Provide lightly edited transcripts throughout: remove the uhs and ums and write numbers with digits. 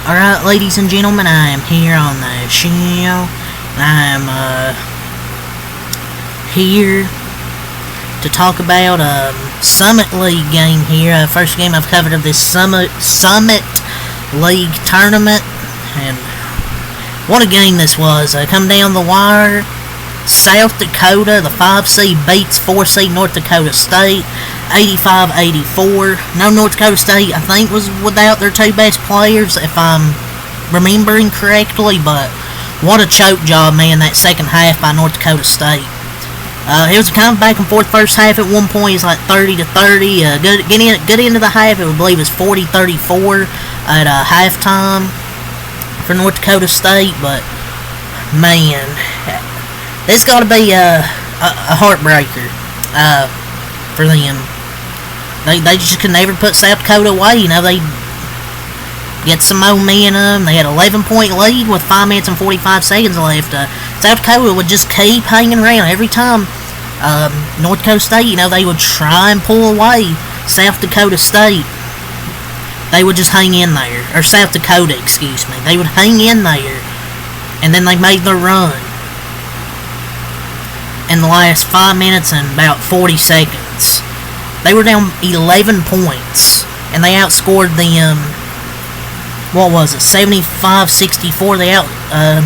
Alright, ladies and gentlemen, I am here on the show. I'm here to talk about a Summit League game here. First game I've covered of this Summit League tournament. And what a game this was. Come down the wire. South Dakota, the 5 seed, beats 4 seed North Dakota State 85-84. No, North Dakota State, I think, was without their 2 best players, if I'm remembering correctly, but what a choke job, man, that second half by North Dakota State. It was kind of back and forth first half. At one point, it's like 30-30. Good into the half, I believe it was 40-34 at halftime for North Dakota State, but, man, this got to be a heartbreaker for them. They just could never put South Dakota away. You know, they get some momentum. They had an 11-point lead with 5 minutes and 45 seconds left. South Dakota would just keep hanging around. Every time North Dakota State, you know, they would try and pull away South Dakota State. They would just hang in there. Or South Dakota, excuse me. They would hang in there. And then they made their run in the last 5 minutes and about 40 seconds. They were down 11 points, and they outscored them, what was it, 75-64.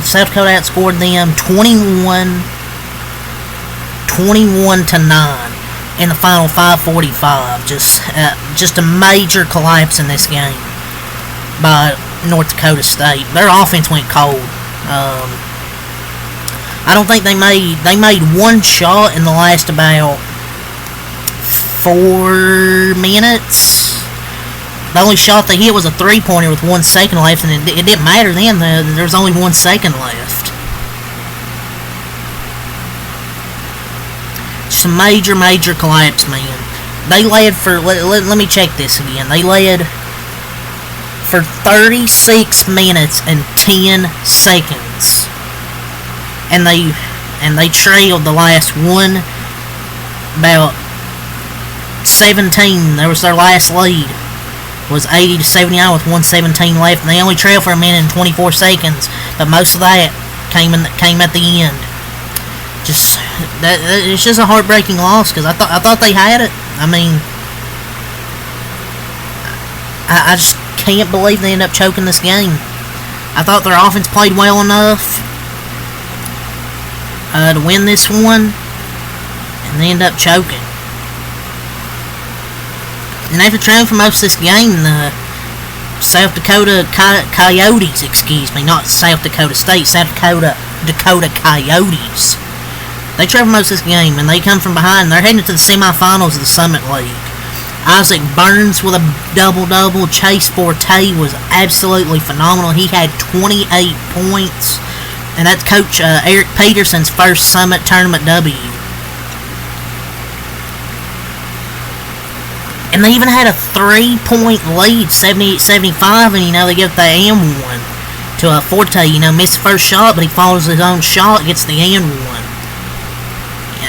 South Dakota outscored them 21-9 in the final 5:45. Just a major collapse in this game by North Dakota State. Their offense went cold. I don't think they made one shot in the last about 4 minutes. The only shot they hit was a 3-pointer with 1 second left, and it didn't matter then. There was only 1 second left. Just a major collapse, man. They led for, let me check this again. They led for 36 minutes and 10 seconds. And they trailed the last one about 17. There was their last lead was 80-79 with 1:17 left, and they only trailed for a minute and 24 seconds. But most of that came at the end. It's just a heartbreaking loss, because I thought they had it. I mean, I just can't believe they ended up choking this game. I thought their offense played well enough to win this one, and they end up choking. And after trailing for most of this game, the South Dakota Coyotes, not South Dakota State, South Dakota Coyotes. They trailed for most of this game, and they come from behind. They're heading to the semifinals of the Summit League. Isaac Burns with a double-double. Chase Forte was absolutely phenomenal. He had 28 points. And that's Coach Eric Peterson's first Summit Tournament W. And they even had a 3-point lead, 78-75, and, you know, they give the and one to Forte. You know, missed the first shot, but he follows his own shot, gets the and one.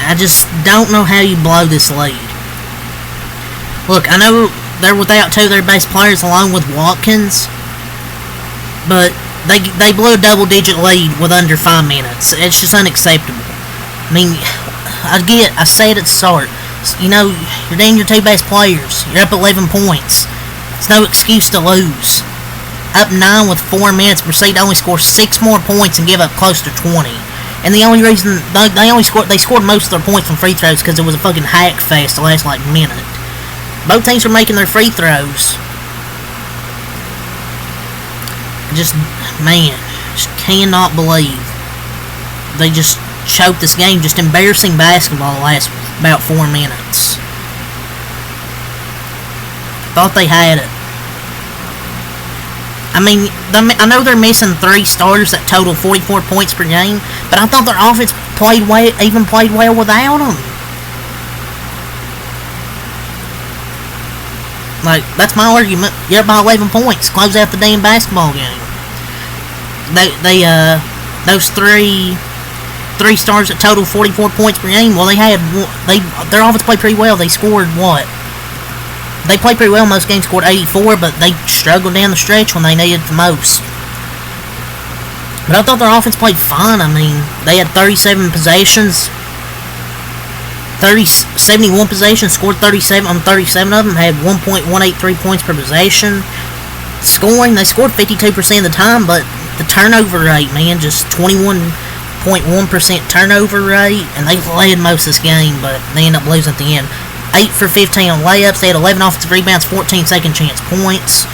I just don't know how you blow this lead. Look, I know they're without 2 of their best players along with Watkins, but They blew a double-digit lead with under 5 minutes. It's just unacceptable. I mean, I said at the start, you know, you're down your 2 best players. You're up 11 points. It's no excuse to lose. Up 9 with 4 minutes, proceed to only score 6 more points and give up close to 20. And the only reason they scored most of their points from free throws because it was a fucking hack fest the last like minute. Both teams were making their free throws. Man, just cannot believe they just choked this game. Just embarrassing basketball the last about 4 minutes. Thought they had it. I mean, I know they're missing 3 starters that total 44 points per game, but I thought their offense played well without them. Like, that's my argument. You're up by 11 points. Close out the damn basketball game. Those three stars that total 44 points per game. Well, their offense played pretty well. They scored what? they played pretty well. Most games scored 84, but they struggled down the stretch when they needed the most. But I thought their offense played fine. I mean, they had 37 possessions, 71 possessions, scored 37 on 37 of them, had 1.183 points per possession. Scoring, they scored 52% of the time, but the turnover rate, man, just 21.1% turnover rate, and they led most of this game, but they ended up losing at the end. 8 for 15 on layups. They had 11 offensive rebounds, 14 second chance points.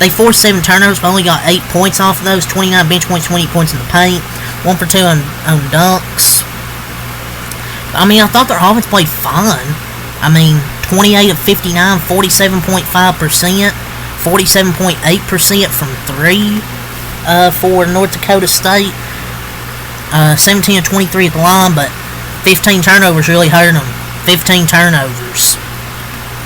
They forced 7 turnovers, but only got 8 points off of those. 29 bench points, 20 points in the paint. 1 for 2 on dunks. I mean, I thought their offense played fine. I mean, 28 of 59, 47.5%, 47.8% from 3 for North Dakota State. 17 of 23 at the line, but 15 turnovers really hurt them. 15 turnovers.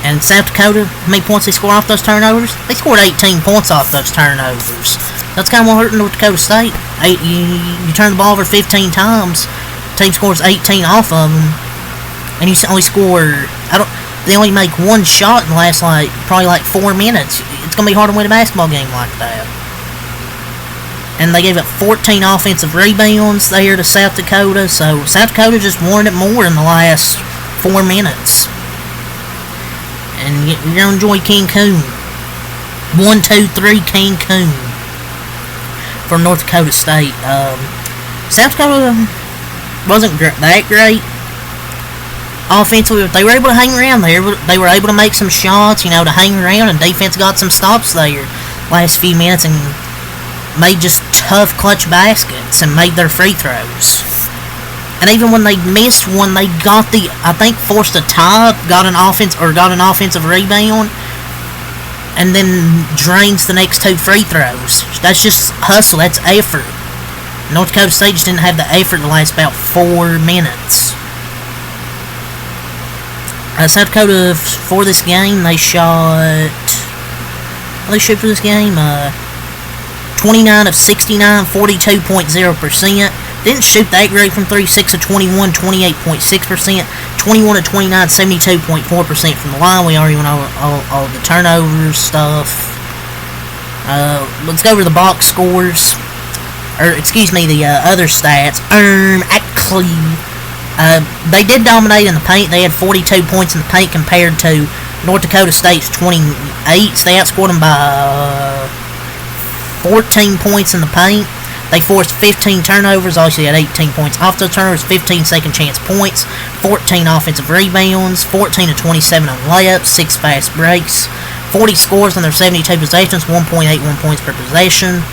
And South Dakota, how many points they score off those turnovers? They scored 18 points off those turnovers. That's kind of what hurt North Dakota State. You turn the ball over 15 times, team scores 18 off of them, and you only score. They only make one shot in the last probably 4 minutes. It's gonna be hard to win a basketball game like that. And they gave up 14 offensive rebounds there to South Dakota, so South Dakota just wanted it more in the last 4 minutes. And you're going to enjoy Cancun. 1, 2, 3, Cancun. For North Dakota State. South Dakota wasn't that great offensively, but they were able to hang around there. They were able to make some shots, to hang around, and defense got some stops there last few minutes and made just tough clutch baskets and made their free throws. And even when they missed one, they got forced a tie, got an offensive rebound, and then drains the next 2 free throws. That's just hustle, that's effort. North Dakota State just didn't have the effort to last about 4 minutes. South Dakota, for this game, they shot... What did they shoot for this game? 29 of 69, 42.0%. Didn't shoot that great from 3, 6 of 21, 28.6%. 21 of 29, 72.4% from the line. We already went over all the turnovers stuff. Let's go over the box scores. The other stats. Actually, they did dominate in the paint. They had 42 points in the paint compared to North Dakota State's 28. So they outscored them by 14 points in the paint. They forced 15 turnovers, obviously had 18 points off those turnovers, 15 second chance points, 14 offensive rebounds, 14 to 27 on layups, 6 fast breaks, 40 scores on their 72 possessions, 1.81 points per possession,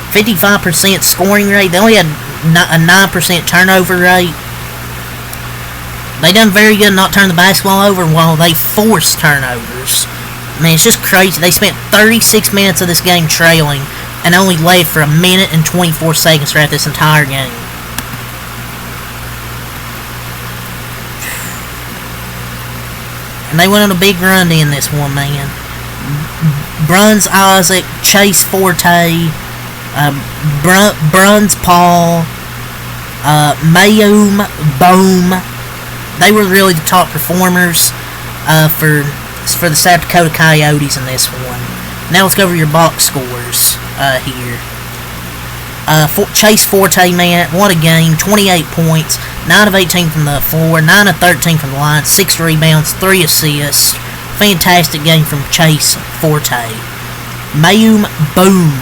55% scoring rate. They only had a 9% turnover rate. They done very good not turning the basketball over while they forced turnovers. I mean, it's just crazy. They spent 36 minutes of this game trailing and only led for 1 minute and 24 seconds throughout this entire game. And they went on a big run in this one, man. Bruns Isaac, Chase Forte, Bruns Paul, Mayum Boom. They were really the top performers for the South Dakota Coyotes in this one. Now let's go over your box scores here. Chase Forte, man, what a game. 28 points, 9 of 18 from the floor, 9 of 13 from the line, 6 rebounds, 3 assists. Fantastic game from Chase Forte. Mayum Boom.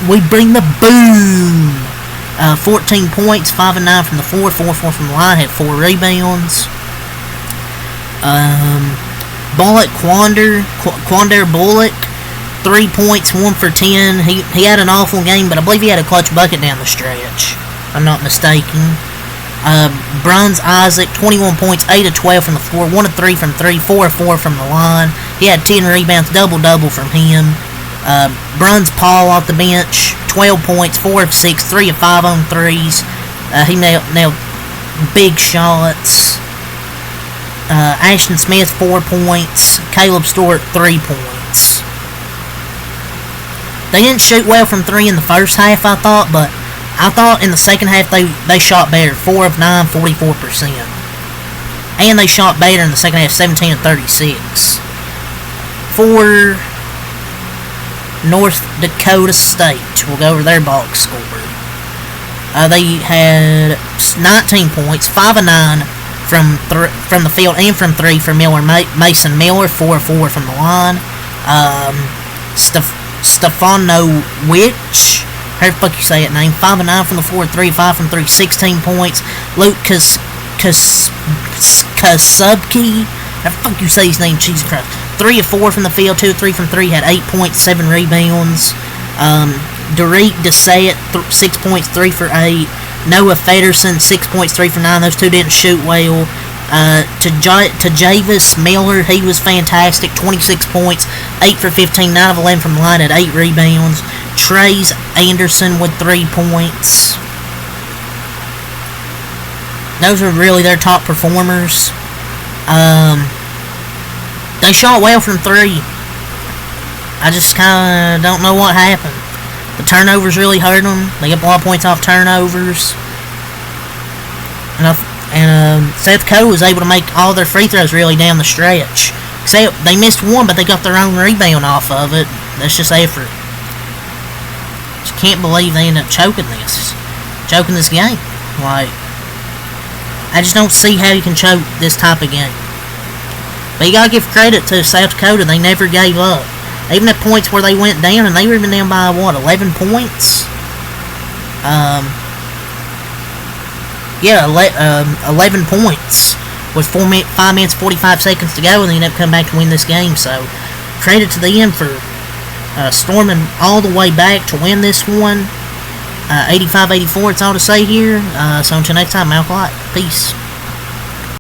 We bring the boom. 14 points, 5 and 9 from the floor, 4 from the line, had 4 rebounds. Bullock, Quander Bullock, 3 points, 1 for 10. He had an awful game, but I believe he had a clutch bucket down the stretch, if I'm not mistaken. Bruns Isaac, 21 points, 8 of 12 from the floor, 1 of 3 from 3, 4 of 4 from the line. He had 10 rebounds, double-double from him. Bruns Paul off the bench, 12 points, 4 of 6, 3 of 5 on threes. He nailed big shots. Ashton Smith, 4 points. Caleb Stewart, 3 points. They didn't shoot well from 3 in the first half, I thought, but I thought in the second half they shot better. 4 of 9, 44%. And they shot better in the second half, 17 and 36. for North Dakota State. We'll go over their box score. They had 19 points, 5 of 9 from the field and from 3 for Mason Miller, 4 of 4 from the line. Stefanowicz, how the fuck you say it name? 5 of 9 from the floor, 3 of 5 from 3, 16 points. Luke Kasubke, how the fuck you say his name? Jesus Christ. 3 of 4 from the field, 2 of 3 from 3, had 8 points, 7 rebounds. Derek DeSayet, 6 points, 3 for 8. Noah Federson, 6 points, 3 for 9. Those two didn't shoot well. To Javis Miller, he was fantastic, 26 points, 8 for 15, 9 of 11 from the line, at 8 rebounds. Trace Anderson with 3 points. Those are really their top performers. They shot well from 3. I just kind of don't know what happened. The turnovers really hurt them. They got a lot of points off turnovers. And South Dakota was able to make all their free throws really down the stretch. Except they missed one, but they got their own rebound off of it. That's just effort. Just can't believe they ended up choking this game. Like, I just don't see how you can choke this type of game. But you gotta give credit to South Dakota. They never gave up. Even at points where they went down, and they were even down by, 11 points? 11 points with 5 minutes, 45 seconds to go, and they ended up coming back to win this game. So, credit to them for storming all the way back to win this one. 85-84, it's all to say here. So until next time, Malcolm, peace.